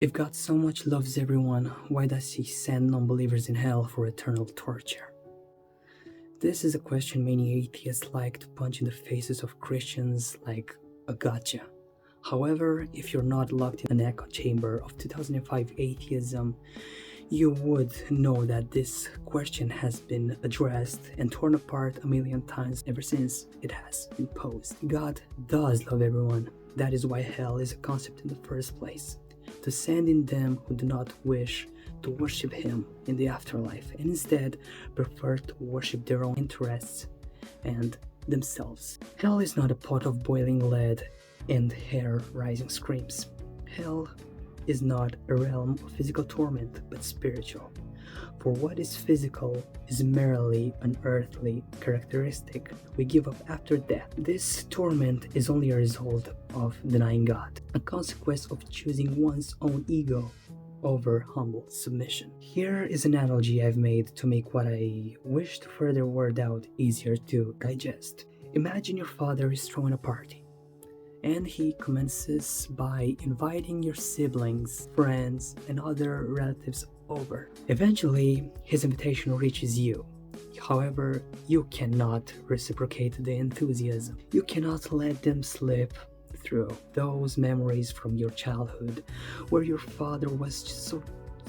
If God so much loves everyone, why does he send non-believers in hell for eternal torture? This is a question many atheists like to punch in the faces of Christians like a gotcha. However, if you're not locked in an echo chamber of 2005 atheism, you would know that this question has been addressed and torn apart a million times ever since it has been posed. God does love everyone. That is why hell is a concept in the first place, to send in them who do not wish to worship him in the afterlife and instead prefer to worship their own interests and themselves. Hell is not a pot of boiling lead and hair-raising screams. Hell is not a realm of physical torment, but spiritual. For what is physical is merely an earthly characteristic we give up after death. This torment is only a result of denying God, a consequence of choosing one's own ego over humble submission. Here is an analogy I've made to make what I wish to further word out easier to digest. Imagine your father is throwing a party, and he commences by inviting your siblings, friends, and other relatives over. Eventually, his invitation reaches you. However, you cannot reciprocate the enthusiasm. You cannot let them slip through those memories from your childhood where your father was just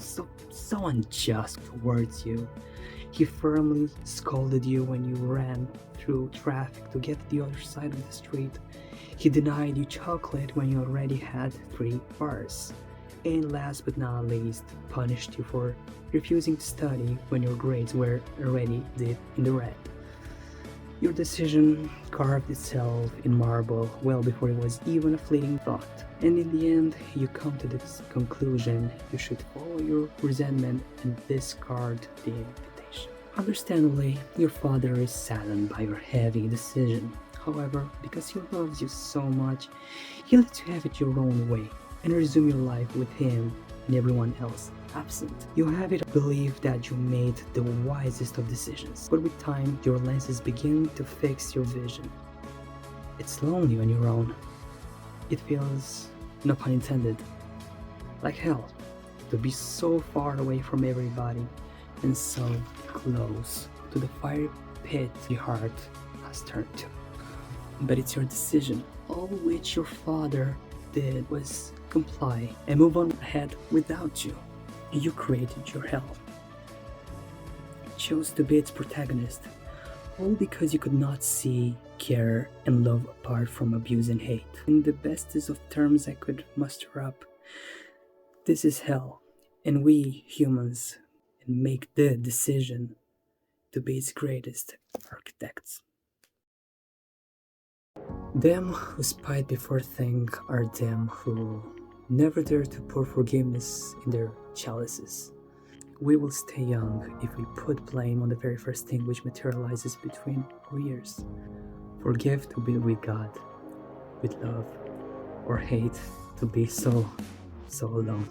so unjust towards you. He firmly scolded you when you ran through traffic to get to the other side of the street. He denied you chocolate when you already had 3 bars. And last but not least, punished you for refusing to study when your grades were already deep in the red. Your decision carved itself in marble well before it was even a fleeting thought. And in the end, you come to this conclusion: you should follow your resentment and discard the invitation. Understandably, your father is saddened by your heavy decision. However, because he loves you so much, he lets you have it your own way and resume your life with him and everyone else absent. You have it believe that you made the wisest of decisions, but with time, your lenses begin to fix your vision. It's lonely on your own. It feels, no pun intended, like hell to be so far away from everybody and so close to the fiery pit your heart has turned to. But it's your decision. All which your father did was comply and move on ahead without you. You created your hell. Chose to be its protagonist, all because you could not see, care, and love apart from abuse and hate. In the bestest of terms I could muster up, this is hell, and we humans make the decision to be its greatest architects. Them who spite before think are them who never dare to pour forgiveness in their chalices. We will stay young if we put blame on the very first thing which materializes between our ears. Forgive to be with God, with love, or hate to be so alone.